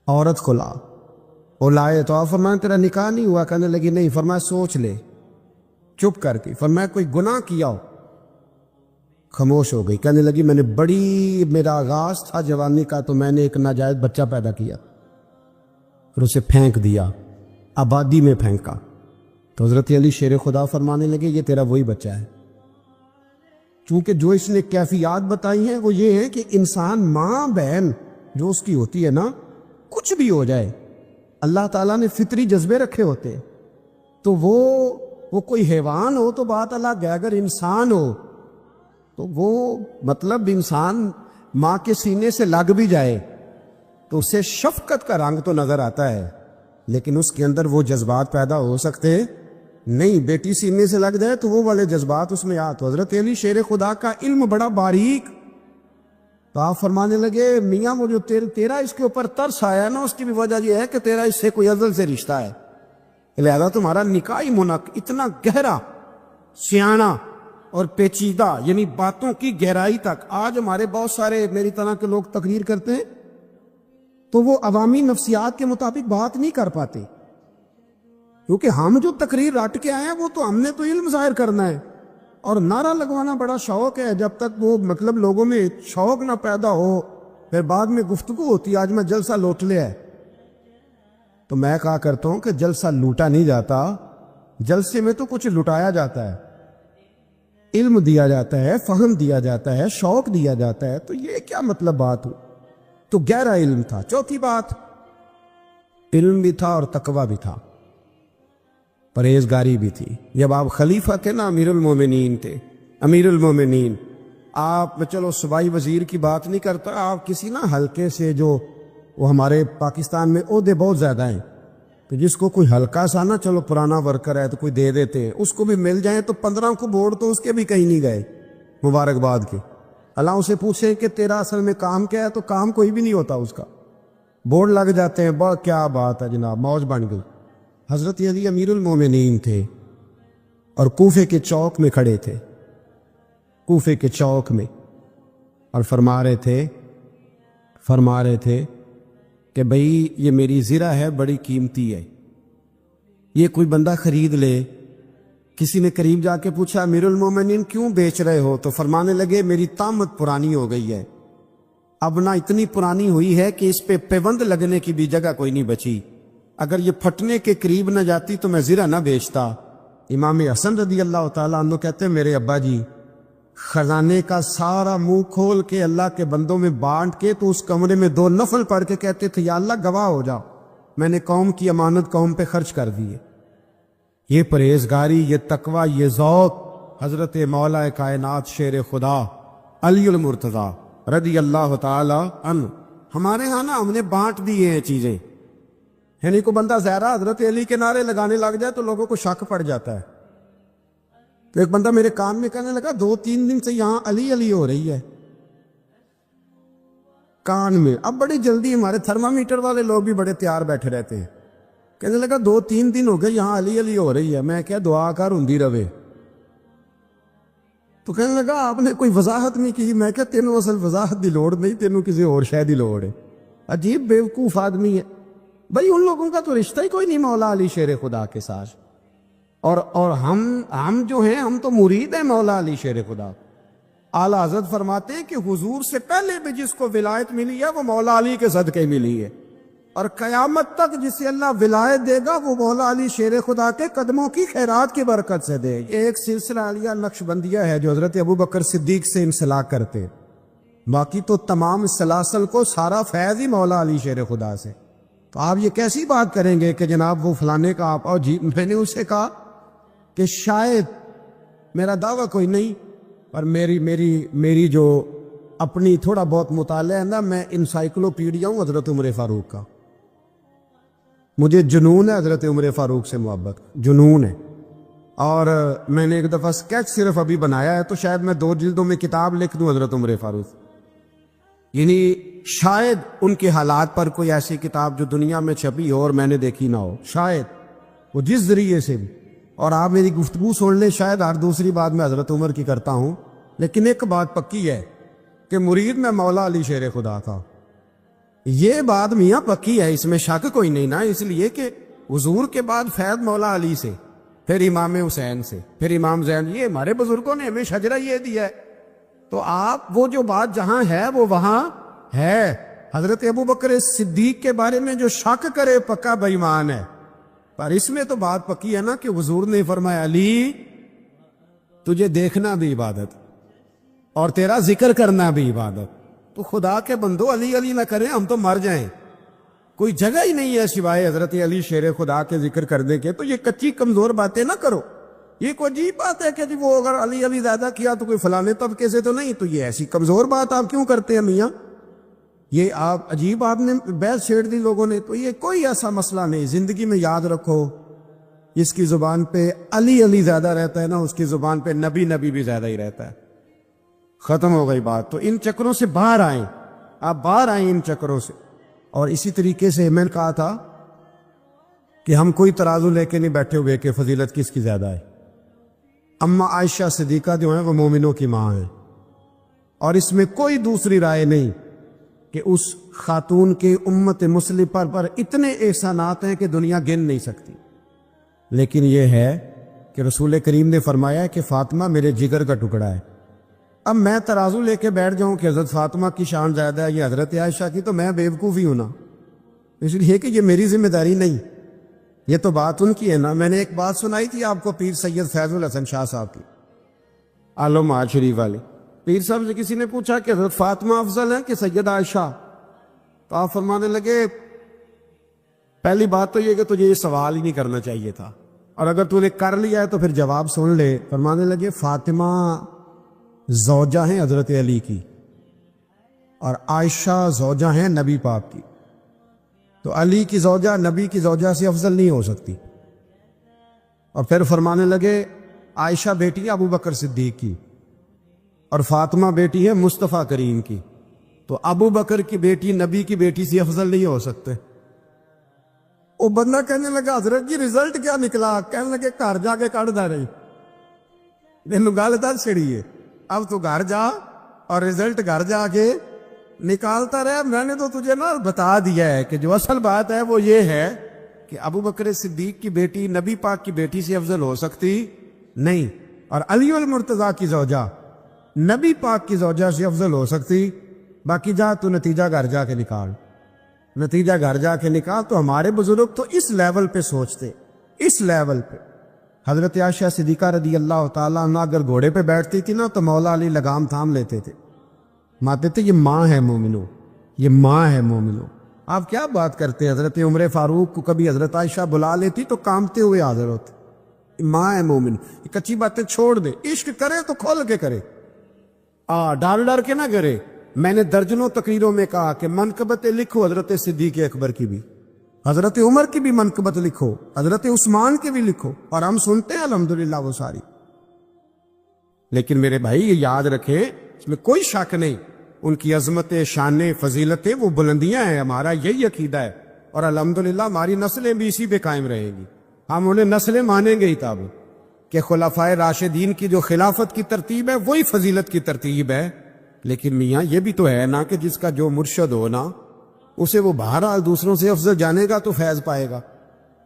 عورت کو لا. وہ لائے تو آپ فرمانے تیرا نکاح نہیں ہوا؟ کہنے لگی نہیں. فرمایا سوچ لے, چپ کر کے. فرمایا کوئی گناہ کیا ہو؟ خاموش ہو گئی. کہنے لگی میں نے میرا آغاز تھا جوانی کا تو میں نے ایک ناجائز بچہ پیدا کیا, پھر اسے پھینک دیا. آبادی میں پھینکا تو حضرت علی شیر خدا فرمانے لگے یہ تیرا وہی بچہ ہے. چونکہ جو اس نے کیفیات بتائی ہیں وہ یہ ہے کہ انسان ماں بہن جو اس کی ہوتی ہے نا، کچھ بھی ہو جائے، اللہ تعالیٰ نے فطری جذبے رکھے ہوتے ہیں. تو وہ کوئی حیوان ہو تو بات الگ ہے، اگر انسان ہو تو وہ مطلب انسان ماں کے سینے سے لگ بھی جائے تو اسے شفقت کا رنگ تو نظر آتا ہے، لیکن اس کے اندر وہ جذبات پیدا ہو سکتے نہیں. بیٹی سینے سے لگ جائے تو وہ والے جذبات اس میں تو حضرت علی شیر خدا کا علم بڑا باریک. تو آپ فرمانے لگے میاں وہ جو تیرا اس کے اوپر ترس آیا نا، اس کی بھی وجہ یہ ہے کہ تیرا اس سے کوئی ازل سے رشتہ ہے، لہذا تمہارا نکاحی منق اتنا گہرا، سیاںا اور پیچیدہ، یعنی باتوں کی گہرائی تک. آج ہمارے بہت سارے میری طرح کے لوگ تقریر کرتے ہیں تو وہ عوامی نفسیات کے مطابق بات نہیں کر پاتے، کیونکہ ہم جو تقریر رٹ کے آئے ہیں وہ تو ہم نے تو علم ظاہر کرنا ہے، اور نعرہ لگوانا بڑا شوق ہے. جب تک وہ مطلب لوگوں میں شوق نہ پیدا ہو پھر بعد میں گفتگو ہوتی ہے. آج میں جلسہ لوٹ لیا ہے تو میں کہا کرتا ہوں کہ جلسہ لوٹا نہیں جاتا، جلسے میں تو کچھ لٹایا جاتا ہے، علم دیا جاتا ہے، فہم دیا جاتا ہے، شوق دیا جاتا ہے. تو یہ کیا مطلب بات ہو؟ تو گہرا علم تھا. چوتھی بات، علم بھی تھا اور تقوی بھی تھا، پرہیزگاری بھی تھی. جب آپ خلیفہ تھے نا، امیر المومنین تھے، امیر المومنین، آپ چلو صوبائی وزیر کی بات نہیں کرتا، آپ کسی نا حلقے سے، جو وہ ہمارے پاکستان میں عہدے بہت زیادہ ہیں، تو جس کو کوئی ہلکا سا نا، چلو پرانا ورکر ہے تو کوئی دے دیتے ہیں، اس کو بھی مل جائیں تو 15 کو بورڈ تو اس کے بھی کہیں نہیں گئے مبارکباد کے. اللہ اسے پوچھے کہ تیرا اصل میں کام کیا ہے تو کام کوئی بھی نہیں ہوتا اس کا، بورڈ لگ جاتے ہیں، بہت کیا بات ہے جناب، موج بن گئی. حضرت علی امیر المومنین تھے اور کوفے کے چوک میں کھڑے تھے، کوفے کے چوک میں، اور فرما رہے تھے کہ بھئی یہ میری زرہ ہے، بڑی قیمتی ہے، یہ کوئی بندہ خرید لے. کسی نے قریب جا کے پوچھا امیر المومنین کیوں بیچ رہے ہو؟ تو فرمانے لگے میری طامت پرانی ہو گئی ہے، اب نہ اتنی پرانی ہوئی ہے کہ اس پہ پیوند لگنے کی بھی جگہ کوئی نہیں بچی، اگر یہ پھٹنے کے قریب نہ جاتی تو میں زرہ نہ بیچتا. امام حسن رضی اللہ تعالیٰ عنہ کہتے ہیں میرے ابا جی خزانے کا سارا منہ کھول کے اللہ کے بندوں میں بانٹ کے تو اس کمرے میں 2 نفل پڑھ کے کہتے تھے یا اللہ گواہ ہو جاؤ، میں نے قوم کی امانت قوم پہ خرچ کر دی ہے. یہ پرہیزگاری، یہ تقوی، یہ ذوق حضرت مولا کائنات شیر خدا علی المرتضیٰ رضی اللہ تعالی عنہ. ہمارے ہاں نا ہم نے بانٹ دی ہیں چیزیں، یعنی کو بندہ زہرا حضرت علی کے نعرے لگانے لگ جائے تو لوگوں کو شک پڑ جاتا ہے. تو ایک بندہ میرے کان میں کہنے لگا 2-3 دن سے یہاں علی علی ہو رہی ہے کان میں. اب بڑی جلدی ہمارے تھرمامیٹر والے لوگ بھی بڑے تیار بیٹھے رہتے ہیں. کہنے لگا 2-3 دن ہو گئے یہاں علی علی ہو رہی ہے. میں کیا دعا کر ہوندی رہے. تو کہنے لگا آپ نے کوئی وضاحت نہیں کی. میں کیا تینوں اصل وضاحت دی لوڑ نہیں، تینوں کسی اور شے دی لوڑ ہے. عجیب بیوقوف آدمی ہے بھائی. ان لوگوں کا تو رشتہ ہی کوئی نہیں مولا علی شیر خدا کے ساتھ، اور ہم جو ہیں ہم تو مرید ہیں مولا علی شیر خدا. اعلیٰ حضرت فرماتے ہیں کہ حضور سے پہلے بھی جس کو ولایت ملی ہے وہ مولا علی کے صدقے ملی ہے، اور قیامت تک جسے اللہ ولایت دے گا وہ مولا علی شیر خدا کے قدموں کی خیرات کی برکت سے دے. یہ ایک سلسلہ علیہ نقشبندیہ ہے جو حضرت ابو بکر صدیق سے انسلاک کرتے، باقی تو تمام سلاسل کو سارا فیض ہی مولا علی شیر خدا سے. تو آپ یہ کیسی بات کریں گے کہ جناب وہ فلانے کا آپ، اور جی میں نے اسے کہا کہ شاید میرا دعویٰ کوئی نہیں، پر میری جو اپنی تھوڑا بہت مطالعہ ہے نا، میں انسائکلوپیڈیا ہوں حضرت عمر فاروق کا. مجھے جنون ہے حضرت عمر فاروق سے محبت، جنون ہے. اور میں نے ایک دفعہ اسکیچ صرف ابھی بنایا ہے تو شاید میں 2 جلدوں میں کتاب لکھ دوں حضرت عمر فاروق. یعنی شاید ان کے حالات پر کوئی ایسی کتاب جو دنیا میں چھپی ہو اور میں نے دیکھی نہ ہو، شاید وہ جس ذریعے سے بھی. اور آپ میری گفتگو سن لیں، شاید ہر دوسری بات میں حضرت عمر کی کرتا ہوں، لیکن ایک بات پکی ہے کہ مرید میں مولا علی شیر خدا تھا. یہ بات میاں پکی ہے، اس میں شک کوئی نہیں نا. اس لیے کہ حضور کے بعد فیض مولا علی سے، پھر امام حسین سے، پھر امام زین. یہ ہمارے بزرگوں نے ہمیں شجرہ یہ دیا ہے. تو آپ وہ جو بات جہاں ہے وہ وہاں ہے. حضرت ابو بکر صدیق کے بارے میں جو شک کرے پکا بے ایمان ہے. پر اس میں تو بات پکی ہے نا کہ حضور نے فرمایا علی تجھے دیکھنا بھی عبادت اور تیرا ذکر کرنا بھی عبادت. تو خدا کے بندو علی علی نہ کریں, ہم تو مر جائیں. کوئی جگہ ہی نہیں ہے سوائے حضرت علی شیر خدا کے ذکر کرنے کے. تو یہ کچی کمزور باتیں نہ کرو. یہ کوئی عجیب بات ہے کہ جی وہ اگر علی علی زیادہ کیا تو کوئی فلانے طبقے سے تو نہیں. تو یہ ایسی کمزور بات آپ کیوں کرتے ہیں میاں؟ یہ آپ عجیب آپ نے بحث چھیڑ دی لوگوں نے. تو یہ کوئی ایسا مسئلہ نہیں. زندگی میں یاد رکھو, جس کی زبان پہ علی علی زیادہ رہتا ہے نا, اس کی زبان پہ نبی نبی بھی زیادہ ہی رہتا ہے. ختم ہو گئی بات. تو ان چکروں سے باہر آئیں, آپ باہر آئیں ان چکروں سے. اور اسی طریقے سے میں نے کہا تھا کہ ہم کوئی ترازو لے کے نہیں بیٹھے ہوئے کہ فضیلت کس کی زیادہ ہے. اما عائشہ صدیقہ جو ہیں وہ مومنوں کی ماں ہیں, اور اس میں کوئی دوسری رائے نہیں کہ اس خاتون کے امت مسلمہ پر اتنے احسانات ہیں کہ دنیا گن نہیں سکتی. لیکن یہ ہے کہ رسول کریم نے فرمایا کہ فاطمہ میرے جگر کا ٹکڑا ہے. اب میں ترازو لے کے بیٹھ جاؤں کہ حضرت فاطمہ کی شان زیادہ ہے یا حضرت عائشہ کی, تو میں بیوقوفی ہوں نا. اس لیے کہ یہ میری ذمہ داری نہیں, یہ تو بات ان کی ہے نا. میں نے ایک بات سنائی تھی آپ کو پیر سید فیض الحسن شاہ صاحب کی, عالم آج شریف والی. پیر صاحب سے کسی نے پوچھا کہ حضرت فاطمہ افضل ہے کہ سیدہ عائشہ, تو آپ فرمانے لگے پہلی بات تو یہ کہ تجھے یہ سوال ہی نہیں کرنا چاہیے تھا, اور اگر تو نے کر لیا ہے تو پھر جواب سن لے. فرمانے لگے فاطمہ زوجہ ہیں حضرت علی کی, اور عائشہ زوجہ ہیں نبی پاک کی. تو علی کی زوجہ نبی کی زوجہ سے افضل نہیں ہو سکتی. اور پھر فرمانے لگے عائشہ بیٹی ہے ابو بکر صدیق کی, اور فاطمہ بیٹی ہے مصطفیٰ کریم کی. تو ابو بکر کی بیٹی نبی کی بیٹی سے افضل نہیں ہو سکتے. وہ بندہ کہنے لگا حضرت جی رزلٹ کیا نکلا؟ کہنے لگے گھر جا کے کڑ دا رہی. مینوں گل دس چھڑی ہے, اب تو گھر جا اور رزلٹ گھر جا کے نکالتا رہے. میں نے تو تجھے نا بتا دیا ہے کہ جو اصل بات ہے وہ یہ ہے کہ ابو بکر صدیق کی بیٹی نبی پاک کی بیٹی سے افضل ہو سکتی نہیں, اور علی المرتضیٰ کی زوجہ نبی پاک کی زوجہ سے افضل ہو سکتی. باقی جا تو نتیجہ گھر جا کے نکال, نتیجہ گھر جا کے نکال. تو ہمارے بزرگ تو اس لیول پہ سوچتے, اس لیول پہ. حضرت عائشہ صدیقہ رضی اللہ تعالیٰ عنہ اگر گھوڑے پہ بیٹھتی تھی نا تو مولا علی لگام تھام لیتے تھے, ماتے تھے یہ ماں ہے مومنوں, یہ ماں ہے مومنوں. آپ کیا بات کرتے ہیں؟ حضرت عمر فاروق کو کبھی حضرت عائشہ بلا لیتی تو کانپتے ہوئے حاضر ہوتے. ماں ہے مومن. یہ کچی باتیں چھوڑ دے, عشق کرے تو کھول کے کرے, ڈر ڈر کے نہ کرے. میں نے درجنوں تقریروں میں کہا کہ منقبت لکھو حضرت صدیق اکبر کی بھی, حضرت عمر کی بھی منقبت لکھو, حضرت عثمان کی بھی لکھو, اور ہم سنتے ہیں الحمدللہ وہ ساری. لیکن میرے بھائی یہ یاد رکھیں, اس میں کوئی شک نہیں, ان کی عظمت شان فضیلتیں وہ بلندیاں ہیں. ہمارا یہی عقیدہ ہے, اور الحمدللہ ہماری نسلیں بھی اسی پہ قائم رہیں گی. ہم انہیں نسلیں مانیں گے ہی تب کہ خلفائے راشدین کی جو خلافت کی ترتیب ہے وہی فضیلت کی ترتیب ہے. لیکن میاں یہ بھی تو ہے نا کہ جس کا جو مرشد ہو نا, اسے وہ بہرحال دوسروں سے افضل جانے گا تو فیض پائے گا,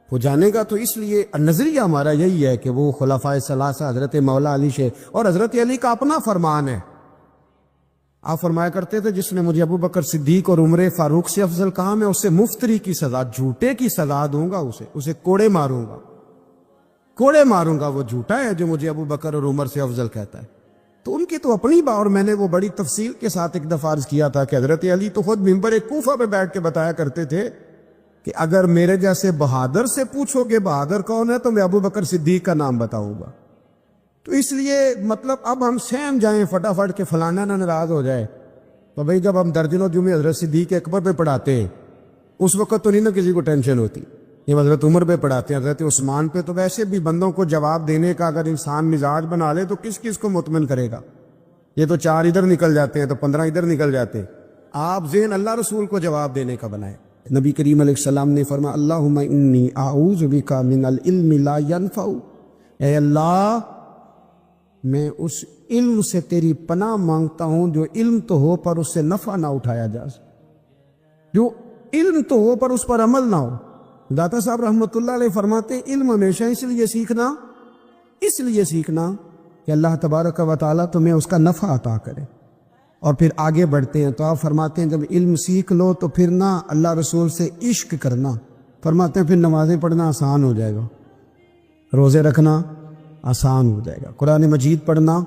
وہ جانے گا. تو اس لیے نظریہ ہمارا یہی ہے کہ وہ خلفائے ثلاثہ حضرت مولا علی سے, اور حضرت علی کا اپنا فرمان ہے. آپ فرمایا کرتے تھے جس نے مجھے ابو بکر صدیق اور عمر فاروق سے افضل کہا میں اسے مفتری کی سزا, جھوٹے کی سزا دوں گا, اسے کوڑے ماروں گا, کوڑے ماروں گا. وہ جھوٹا ہے جو مجھے ابو بکر اور عمر سے افضل کہتا ہے. تو ان کی تو اپنی بات, اور میں نے وہ بڑی تفصیل کے ساتھ ایک دفعہ عرض کیا تھا کہ حضرت علی تو خود منبر کوفہ پہ بیٹھ کے بتایا کرتے تھے کہ اگر میرے جیسے بہادر سے پوچھو کہ بہادر کون ہے تو میں ابو بکر صدیق کا نام بتاؤں گا. تو اس لیے مطلب اب ہم سہم جائیں فٹافٹ کہ فلانا نہ ناراض ہو جائے. تو بھئی جب ہم درجنوں جمعے حضرت صدیق اکبر پہ پڑھاتے ہیں اس وقت تو نہیں نا کسی کو ٹینشن ہوتی. یہ حضرت عمر پہ پڑھاتے ہیں, حضرت عثمان پہ, تو ویسے بھی بندوں کو جواب دینے کا اگر انسان مزاج بنا لے تو کس کس کو مطمئن کرے گا. یہ تو 4 ادھر نکل جاتے ہیں تو 15 ادھر نکل جاتے ہیں. آپ ذہن اللہ رسول کو جواب دینے کا بنائے. نبی کریم علیہ السلام نے فرمایا اللہم انی اعوذ بک من العلم لا ینفع, اے اللہ میں اس علم سے تیری پناہ مانگتا ہوں جو علم تو ہو پر اس سے نفع نہ اٹھایا جا سکے, جو علم تو ہو پر اس پر عمل نہ ہو. داتا صاحب رحمۃ اللہ علیہ فرماتے ہیں علم ہمیشہ اس لیے سیکھنا کہ اللہ تبارک و تعالیٰ تمہیں اس کا نفع عطا کرے, اور پھر آگے بڑھتے ہیں. تو آپ فرماتے ہیں جب علم سیکھ لو تو پھر نہ اللہ رسول سے عشق کرنا, فرماتے ہیں پھر نمازیں پڑھنا آسان ہو جائے گا، روزے رکھنا آسان ہو جائے گا، قرآن مجید پڑھنا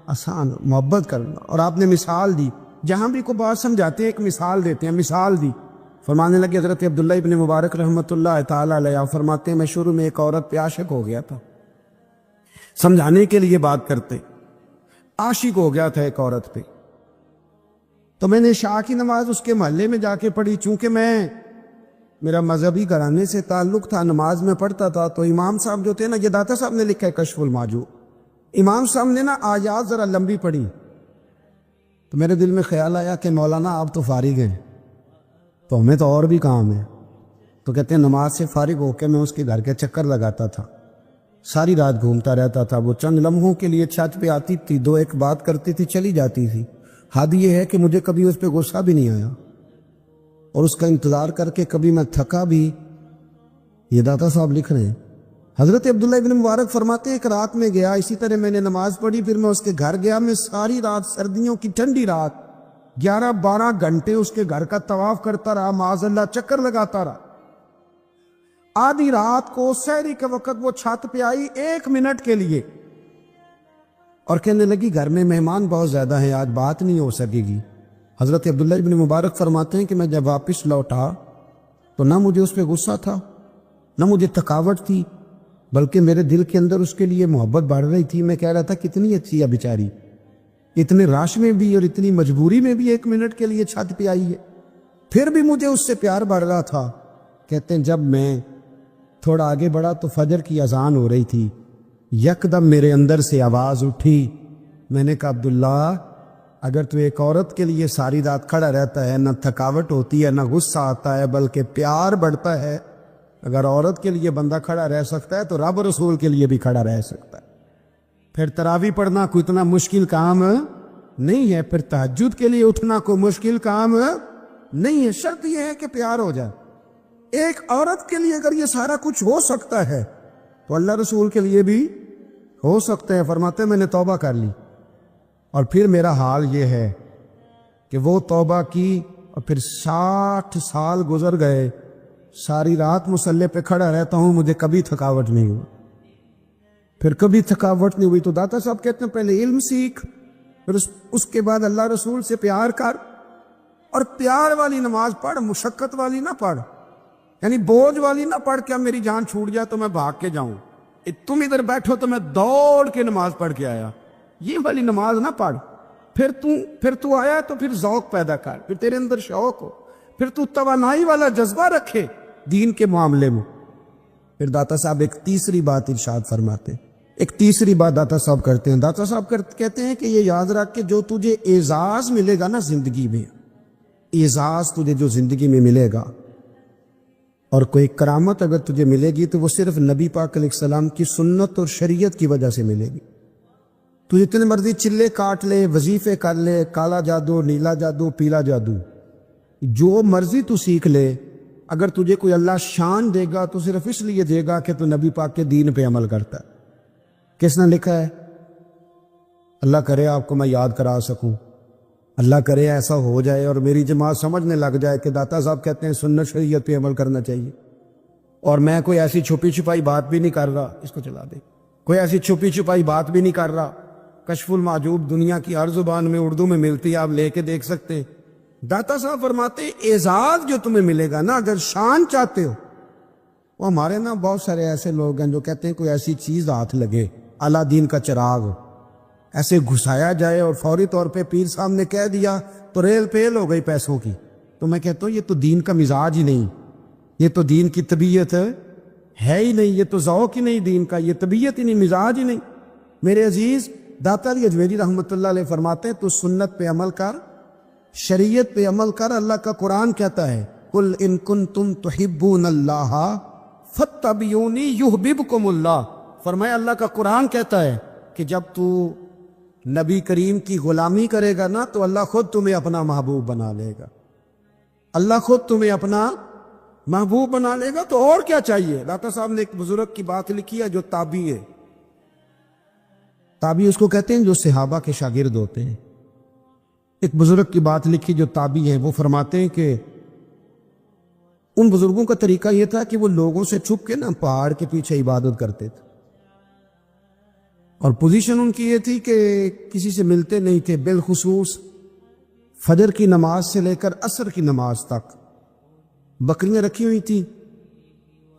آسان، محبت کرنا۔ اور آپ نے مثال دی، جہاں بھی کوئی بات سمجھاتے ہیں ایک مثال دیتے ہیں، مثال دی۔ فرمانے لگے حضرت عبداللہ ابن مبارک رحمۃ اللہ تعالی علیہ فرماتے ہیں میں شروع میں ایک عورت پہ عاشق ہو گیا تھا، سمجھانے کے لیے بات کرتے، عاشق ہو گیا تھا ایک عورت پہ، تو میں نے عشاء کی نماز اس کے محلے میں جا کے پڑھی۔ چونکہ میرا مذہبی گھرانے سے تعلق تھا، نماز میں پڑھتا تھا، تو امام صاحب جو تھے نا، یہ داتا صاحب نے لکھا ہے کشف الماجو، امام صاحب نے نا آیات ذرا لمبی پڑھی، تو میرے دل میں خیال آیا کہ مولانا آپ تو فارغ ہیں، تو ہمیں تو اور بھی کام ہے۔ تو کہتے ہیں نماز سے فارغ ہو کے میں اس کے گھر کے چکر لگاتا تھا، ساری رات گھومتا رہتا تھا، وہ چند لمحوں کے لیے چھت پہ آتی تھی، دو ایک بات کرتی تھی، چلی جاتی تھی۔ حد یہ ہے کہ مجھے کبھی اس پہ غصہ بھی نہیں آیا، اور اس کا انتظار کر کے کبھی میں تھکا بھی۔ یہ داتا صاحب لکھ رہے ہیں۔ حضرت عبداللہ ابن مبارک فرماتے ہیں ایک رات میں گیا، اسی طرح میں نے نماز پڑھی، پھر میں اس کے گھر گیا، میں ساری رات، سردیوں کی ٹھنڈی رات، 11-12 گھنٹے اس کے گھر کا طواف کرتا رہا، معاذ اللہ چکر لگاتا رہا۔ آدھی رات کو سحری کے وقت وہ چھت پہ آئی 1 منٹ کے لیے، اور کہنے لگی گھر میں مہمان بہت زیادہ ہیں، آج بات نہیں ہو سکے گی۔ حضرت عبداللہ ابن مبارک فرماتے ہیں کہ میں جب واپس لوٹا تو نہ مجھے اس پہ غصہ تھا، نہ مجھے تھکاوٹ تھی، بلکہ میرے دل کے اندر اس کے لیے محبت بڑھ رہی تھی۔ میں کہہ رہا تھا کتنی اچھی ہے بیچاری، اتنے راش میں بھی اور اتنی مجبوری میں بھی 1 منٹ کے لیے چھت پہ آئی ہے، پھر بھی مجھے اس سے پیار بڑھ رہا تھا۔ کہتے ہیں جب میں تھوڑا آگے بڑھا تو فجر کی اذان ہو رہی تھی، یکدم میرے اندر سے آواز اٹھی، میں نے کہا عبداللہ اگر تو ایک عورت کے لیے ساری رات کھڑا رہتا ہے، نہ تھکاوٹ ہوتی ہے، نہ غصہ آتا ہے، بلکہ پیار بڑھتا ہے، اگر عورت کے لیے بندہ کھڑا رہ سکتا ہے تو رب رسول کے لیے بھی کھڑا رہ سکتا ہے۔ پھر تراویح پڑھنا کوئی اتنا مشکل کام نہیں ہے، پھر تہجد کے لیے اٹھنا کوئی مشکل کام نہیں ہے، شرط یہ ہے کہ پیار ہو جائے۔ ایک عورت کے لیے اگر یہ سارا کچھ ہو سکتا ہے تو اللہ رسول کے لیے بھی ہو سکتا ہے۔ فرماتے ہیں میں نے توبہ کر لی، اور پھر میرا حال یہ ہے کہ وہ توبہ کی اور پھر 60 سال گزر گئے، ساری رات مصلی پہ کھڑا رہتا ہوں، مجھے کبھی تھکاوٹ نہیں ہوئی، پھر کبھی تھکاوٹ نہیں ہوئی۔ تو داتا صاحب کہتے ہیں پہلے علم سیکھ، پھر اس کے بعد اللہ رسول سے پیار کر، اور پیار والی نماز پڑھ، مشقت والی نہ پڑھ، یعنی بوجھ والی نہ پڑھ کہ اب میری جان چھوٹ جائے تو میں بھاگ کے جاؤں، تم ادھر بیٹھو تو میں دوڑ کے نماز پڑھ کے آیا، یہ والی نماز نہ پڑھ۔ پھر تو آیا تو پھر ذوق پیدا کر، پھر تیرے اندر شوق ہو، پھر تو توانائی والا جذبہ رکھے دین کے معاملے میں۔ پھر داتا صاحب ایک تیسری بات ارشاد فرماتے ہیں، ایک تیسری بات داتا صاحب کرتے ہیں۔ داتا صاحب کہتے ہیں کہ یہ یاد رکھ کہ جو تجھے اعزاز ملے گا نا زندگی میں، اعزاز تجھے جو زندگی میں ملے گا، اور کوئی کرامت اگر تجھے ملے گی تو وہ صرف نبی پاک علیہ السلام کی سنت اور شریعت کی وجہ سے ملے گی۔ تو جتنے مرضی چلے کاٹ لے، وظیفے کر لے، کالا جادو، نیلا جادو، پیلا جادو، جو مرضی تو سیکھ لے، اگر تجھے کوئی اللہ شان دے گا تو صرف اس لیے دے گا کہ تو نبی پاک کے دین پہ عمل کرتا ہے۔ کس نے لکھا ہے؟ اللہ کرے آپ کو میں یاد کرا سکوں، اللہ کرے ایسا ہو جائے اور میری جماعت سمجھنے لگ جائے کہ داتا صاحب کہتے ہیں سنت شریعت پہ عمل کرنا چاہیے، اور میں کوئی ایسی چھپی چھپائی بات بھی نہیں کر رہا، اس کو چلا دے، کوئی ایسی چھپی چھپائی بات بھی نہیں کر رہا۔ کشف المعجوب دنیا کی ہر زبان میں اردو میں ملتی ہے، آپ لے کے دیکھ سکتے ہیں۔ داتا صاحب فرماتے ہیں اعزاز جو تمہیں ملے گا نا، اگر شان چاہتے ہو، وہ ہمارے نا بہت سارے ایسے لوگ ہیں جو کہتے ہیں کوئی ایسی چیز ہاتھ لگے، اعلیٰ دین کا چراغ ایسے گھسایا جائے اور فوری طور پہ پیر صاحب نے کہہ دیا تو ریل پیل ہو گئی پیسوں کی، تو میں کہتا ہوں یہ تو دین کا مزاج ہی نہیں، یہ تو دین کی طبیعت ہے ہی نہیں، یہ تو ذوق ہی نہیں دین کا، یہ طبیعت ہی نہیں، مزاج ہی نہیں۔ میرے عزیز داتا علی اجمیری رحمۃ اللہ علیہ فرماتے ہیں تو سنت پہ عمل کر، شریعت پہ عمل کر۔ اللہ کا قرآن کہتا ہے قل ان کنتم تحبون اللہ فاتبعونی یحببکم اللہ، فرمایا اللہ کا قرآن کہتا ہے کہ جب تو نبی کریم کی غلامی کرے گا نا تو اللہ خود تمہیں اپنا محبوب بنا لے گا، اللہ خود تمہیں اپنا محبوب بنا لے گا، تو اور کیا چاہیے۔ داتا صاحب نے ایک بزرگ کی بات لکھی ہے جو تابعی ہے، تابعی اس کو کہتے ہیں جو صحابہ کے شاگرد ہوتے ہیں۔ ایک بزرگ کی بات لکھی جو تابعی ہے، وہ فرماتے ہیں کہ ان بزرگوں کا طریقہ یہ تھا کہ وہ لوگوں سے چھپ کے نا پہاڑ کے پیچھے عبادت کرتے تھے، اور پوزیشن ان کی یہ تھی کہ کسی سے ملتے نہیں تھے، بالخصوص فجر کی نماز سے لے کر عصر کی نماز تک بکریاں رکھی ہوئی تھیں،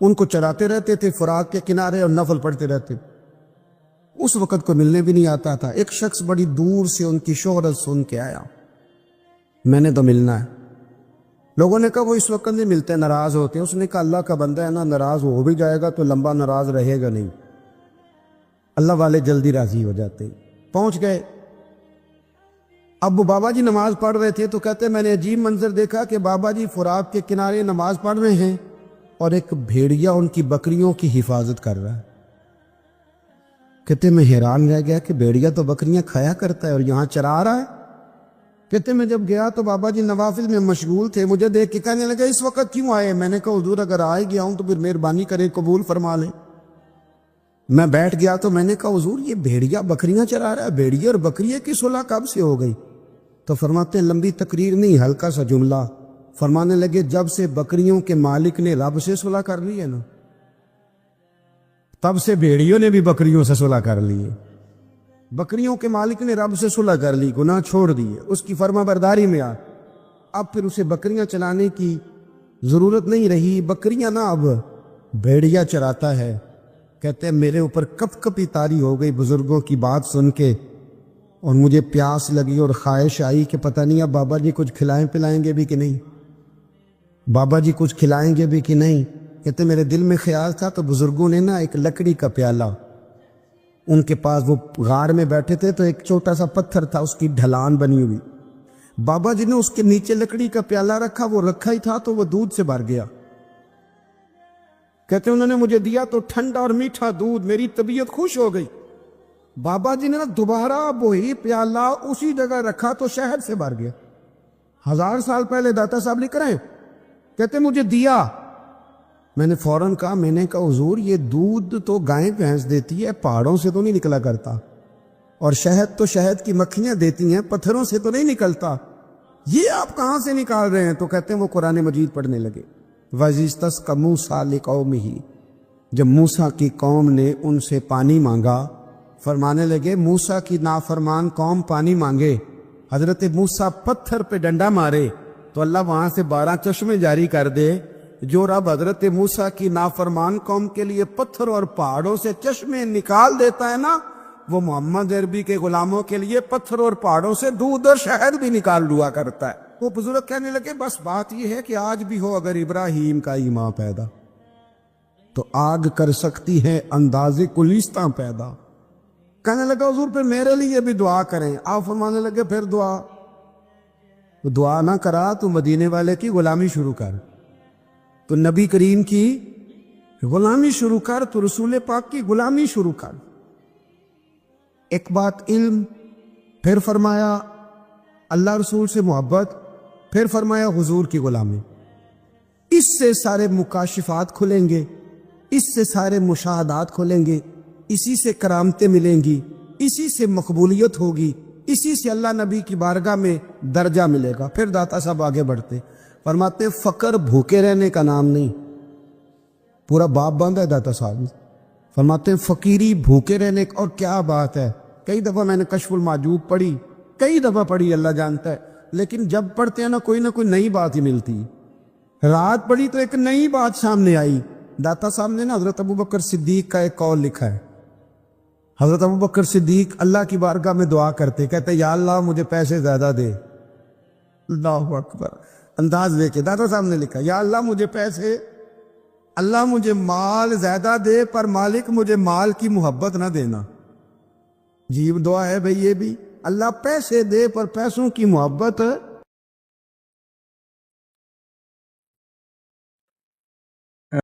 ان کو چراتے رہتے تھے فرات کے کنارے اور نفل پڑھتے رہتے۔ اس وقت کو ملنے بھی نہیں آتا تھا۔ ایک شخص بڑی دور سے ان کی شہرت سن کے آیا، میں نے تو ملنا ہے۔ لوگوں نے کہا وہ اس وقت نہیں ملتے، ناراض ہوتے ہیں۔ اس نے کہا اللہ کا بندہ ہے نا، ناراض ہو بھی جائے گا تو لمبا ناراض رہے گا نہیں، اللہ والے جلدی راضی ہو جاتے ہیں۔ پہنچ گئے۔ اب وہ بابا جی نماز پڑھ رہے تھے تو کہتے میں نے عجیب منظر دیکھا کہ بابا جی فرات کے کنارے نماز پڑھ رہے ہیں اور ایک بھیڑیا ان کی بکریوں کی حفاظت کر رہا ہے۔ کہتے میں حیران رہ گیا کہ بھیڑیا تو بکریاں کھایا کرتا ہے اور یہاں چرا رہا ہے۔ کہتے میں جب گیا تو بابا جی نوافل میں مشغول تھے، مجھے دیکھ کے کہنے لگا اس وقت کیوں آئے؟ میں نے کہا حضور اگر آ گیا ہوں تو پھر مہربانی کرے قبول فرما لیں۔ میں بیٹھ گیا تو میں نے کہا حضور یہ بھیڑیا بکریاں چرا رہا ہے، بھیڑیا اور بکریے کی صلح کب سے ہو گئی؟ تو فرماتے ہیں لمبی تقریر نہیں، ہلکا سا جملہ۔ فرمانے لگے جب سے بکریوں کے مالک نے رب سے صلح کر لی ہے نا، تب سے بھیڑیوں نے بھی بکریوں سے صلح کر لی ہے۔ بکریوں کے مالک نے رب سے صلح کر لی، گناہ چھوڑ دیے، اس کی فرما برداری میں آ، اب پھر اسے بکریاں چلانے کی ضرورت نہیں رہی۔ بکریاں نا اب بھیڑیا چراتا ہے۔ کہتے ہیں میرے اوپر کپ کپی طاری ہو گئی بزرگوں کی بات سن کے، اور مجھے پیاس لگی اور خواہش آئی کہ پتہ نہیں اب بابا جی کچھ کھلائیں پلائیں گے بھی کہ نہیں، بابا جی کچھ کھلائیں گے بھی کہ نہیں۔ کہتے میرے دل میں خیال تھا تو بزرگوں نے نا ایک لکڑی کا پیالہ، ان کے پاس وہ غار میں بیٹھے تھے تو ایک چھوٹا سا پتھر تھا، اس کی ڈھلان بنی ہوئی، بابا جی نے اس کے نیچے لکڑی کا پیالہ رکھا، وہ رکھا ہی تھا تو وہ دودھ سے بھر گیا۔ کہتے انہوں نے مجھے دیا تو ٹھنڈا اور میٹھا دودھ، میری طبیعت خوش ہو گئی۔ بابا جی نے نا دوبارہ وہی پیالہ اسی جگہ رکھا تو شہد سے بھر گیا۔ 1000 سال پہلے داتا صاحب لکھ رہے ہیں۔ کہتے مجھے دیا، میں نے فوراً کہا، میں نے کہا حضور یہ دودھ تو گائیں بھینس دیتی ہے، پہاڑوں سے تو نہیں نکلا کرتا، اور شہد تو شہد کی مکھیاں دیتی ہیں، پتھروں سے تو نہیں نکلتا، یہ آپ کہاں سے نکال رہے ہیں؟ تو کہتے ہیں وہ قرآن مجید پڑھنے لگے۔ وَإِذِ اسْتَسْقَىٰ مُوسَىٰ لِقَوْمِهِ، جب موسیٰ کی قوم نے ان سے پانی مانگا، فرمانے لگے موسیٰ کی نافرمان قوم پانی مانگے، حضرت موسیٰ پتھر پہ ڈنڈا مارے تو اللہ وہاں سے 12 چشمے جاری کر دے۔ جو رب حضرت موسیٰ کی نافرمان قوم کے لیے پتھر اور پہاڑوں سے چشمے نکال دیتا ہے نا، وہ محمد عربی کے غلاموں کے لیے پتھر اور پہاڑوں سے دودھ اور شہد بھی نکال لیا کرتا ہے۔ وہ بزرگ کہنے لگے بس بات یہ ہے کہ آج بھی ہو اگر ابراہیم کا ایمان پیدا تو آگ کر سکتی ہے انداز کلیستہ پیدا۔ کہنے لگا حضور پھر میرے لیے بھی دعا کریں۔ آپ فرمانے لگے پھر دعا نہ کرا تو مدینے والے کی غلامی شروع کر، تو نبی کریم کی غلامی شروع کر، تو رسول پاک کی غلامی شروع کر۔ ایک بات علم، پھر فرمایا اللہ رسول سے محبت، پھر فرمایا حضور کی غلامی۔ اس سے سارے مکاشفات کھلیں گے، اس سے سارے مشاہدات کھلیں گے، اسی سے کرامتیں ملیں گی، اسی سے مقبولیت ہوگی، اسی سے اللہ نبی کی بارگاہ میں درجہ ملے گا۔ پھر داتا صاحب آگے بڑھتے فرماتے فقر بھوکے رہنے کا نام نہیں، پورا باب بند ہے داتا صاحب۔ فرماتے فقیری بھوکے رہنے کا، اور کیا بات ہے، کئی دفعہ میں نے کشف المعجوب پڑھی، کئی دفعہ پڑھی، اللہ جانتا ہے، لیکن جب پڑھتے ہیں نا کوئی نہ کوئی نئی بات ہی ملتی ہے۔ رات پڑھی تو ایک نئی بات سامنے آئی۔ داتا صاحب نے نا حضرت ابوبکر صدیق کا ایک قول لکھا ہے۔ حضرت ابوبکر صدیق اللہ کی بارگاہ میں دعا کرتے، کہتے یا اللہ مجھے پیسے زیادہ دے۔ اللہ اکبر، انداز دیکھے داتا صاحب نے لکھا یا اللہ مجھے پیسے، اللہ مجھے مال زیادہ دے، پر مالک مجھے مال کی محبت نہ دینا۔ عجیب دعا ہے بھئی یہ بھی، اللہ پیسے دے پر پیسوں کی محبت